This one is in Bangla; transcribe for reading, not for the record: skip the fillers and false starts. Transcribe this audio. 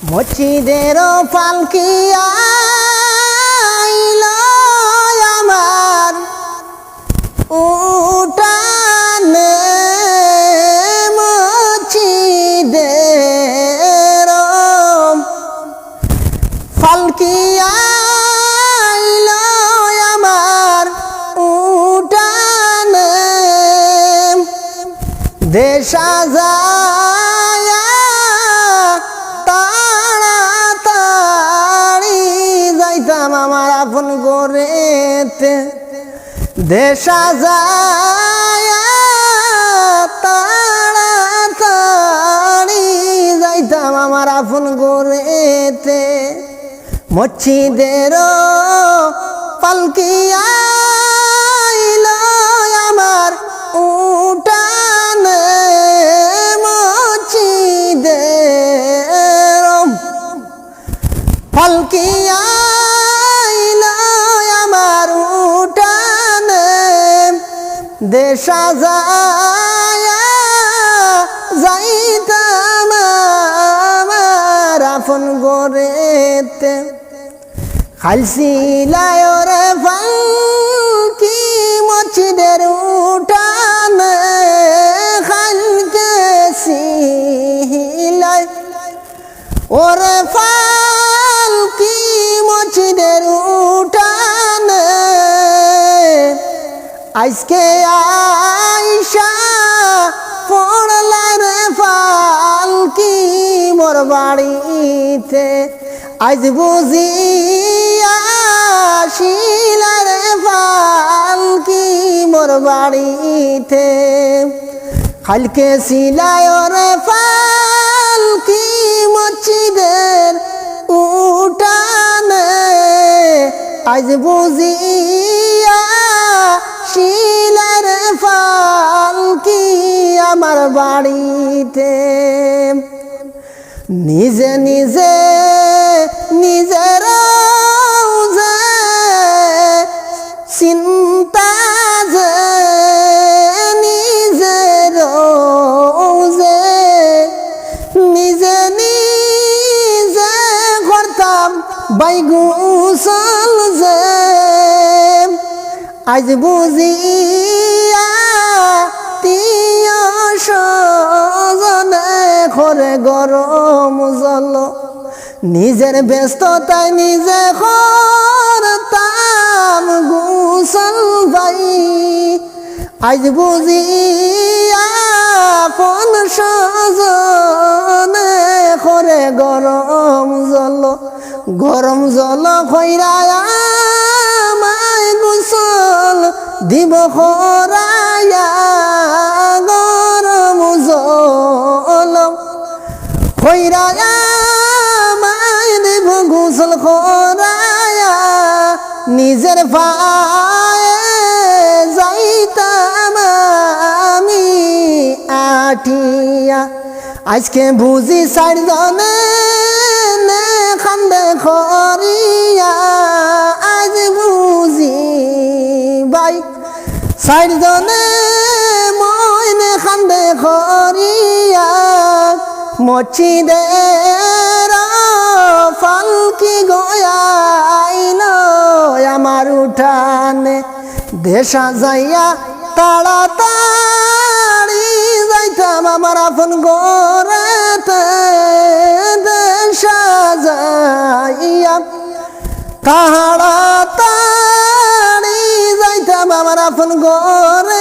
মসজিদের পালকি আইলো আমার উঠানে, মসজিদের পালকি আইলো আমার উঠানে, দেশা যায় তাড়াতাড়ি যাইতাম আমার আপন ঘরেতে, দেশা যায় তাড়াতাড়ি যাইতাম আমার আপন ঘরেতে। মসজিদের পালকি আইলো আমার উঠানে, মসজিদের পালকি আইলো আমার উঠানে, দেশা যায় যাইতাম আমার আপন ঘরেতে। খালছিলায় রে পালকি মসজিদের উঠানে, খালকে ছিলাই ওরে পালকি মসজিদের উঠানে, আজকে আইসা পড়লাই রে পালকি মোর বাড়িতে, আজ বুঝি আসিলাই রে পালকি মোর বাড়িতে। কালকে ছিলাই রে পালকি মসজিদের উঠানে, আজ বুঝি আসিলাই রে পালকি আমার বাড়িতে। নিজে নিজে নিজের চিন্তা যে নিজের নিজে নিজে করতাম বাইগুসল যে, আজ বুঝিয়া তিয় সজনে করে গরম জল, নিজের ব্যস্ততায় নিজে করতাম গুসল ভাই, আজ বুঝিয়া কোন সজনে করে গরম জল, গরম জল খৈরায়া মায় গুসল দিব খরায়া, গরম জল খৈরায়া মায় দিব গুসল খরায়া, নিজের পায়ে যাইতাম আমি আটিয়া। আজকে বুঝি চারজনে খান্দে খরিয়া, আজ বুঝি বাই চারজনে মইনে খান্দে খরিয়া, মসজিদের পালকি গয়াইলো আমার উঠানে, দেশা যাইয়া তাড়াতাড়ি যাইতাম আমার আপন ঘরেতে, দেশা যাইয়া তাড়াতাড়ি যাইতাম আমার আপন ঘরে।